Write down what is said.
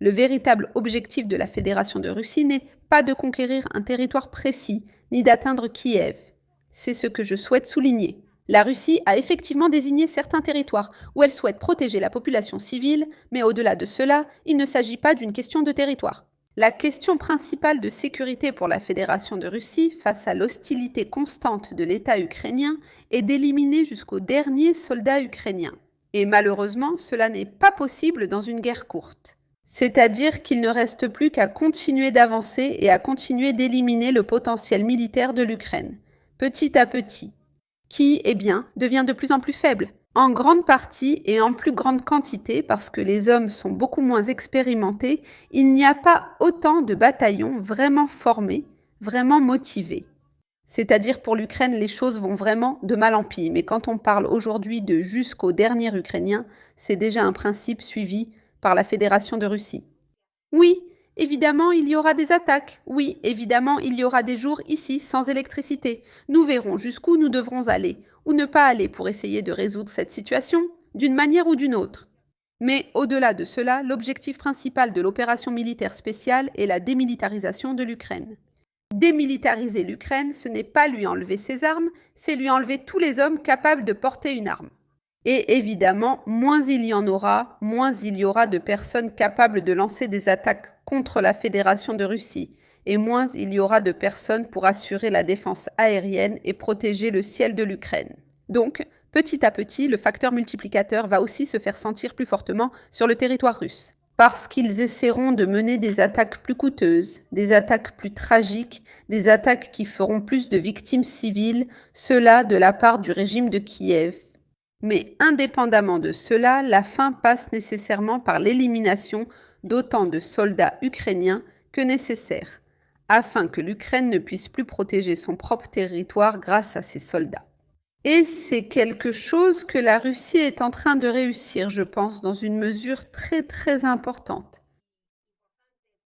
Le véritable objectif de la Fédération de Russie n'est pas de conquérir un territoire précis, ni d'atteindre Kiev. C'est ce que je souhaite souligner. La Russie a effectivement désigné certains territoires où elle souhaite protéger la population civile, mais au-delà de cela, il ne s'agit pas d'une question de territoire. La question principale de sécurité pour la Fédération de Russie face à l'hostilité constante de l'État ukrainien est d'éliminer jusqu'au dernier soldat ukrainien. Et malheureusement, cela n'est pas possible dans une guerre courte. C'est-à-dire qu'il ne reste plus qu'à continuer d'avancer et à continuer d'éliminer le potentiel militaire de l'Ukraine, petit à petit, qui, devient de plus en plus faible, en grande partie et en plus grande quantité parce que les hommes sont beaucoup moins expérimentés, il n'y a pas autant de bataillons vraiment formés, vraiment motivés. C'est-à-dire pour l'Ukraine, les choses vont vraiment de mal en pis, mais quand on parle aujourd'hui de jusqu'au dernier Ukrainien, c'est déjà un principe suivi par la Fédération de Russie. Oui, évidemment, il y aura des attaques. Oui, évidemment, il y aura des jours ici sans électricité. Nous verrons jusqu'où nous devrons aller, ou ne pas aller pour essayer de résoudre cette situation, d'une manière ou d'une autre. Mais au-delà de cela, l'objectif principal de l'opération militaire spéciale est la démilitarisation de l'Ukraine. Démilitariser l'Ukraine, ce n'est pas lui enlever ses armes, c'est lui enlever tous les hommes capables de porter une arme. Et évidemment, moins il y en aura, moins il y aura de personnes capables de lancer des attaques contre la Fédération de Russie, et moins il y aura de personnes pour assurer la défense aérienne et protéger le ciel de l'Ukraine. Donc, petit à petit, le facteur multiplicateur va aussi se faire sentir plus fortement sur le territoire russe. Parce qu'ils essaieront de mener des attaques plus coûteuses, des attaques plus tragiques, des attaques qui feront plus de victimes civiles, cela de la part du régime de Kiev. Mais indépendamment de cela, la fin passe nécessairement par l'élimination d'autant de soldats ukrainiens que nécessaire, afin que l'Ukraine ne puisse plus protéger son propre territoire grâce à ses soldats. Et c'est quelque chose que la Russie est en train de réussir, je pense, dans une mesure très très importante.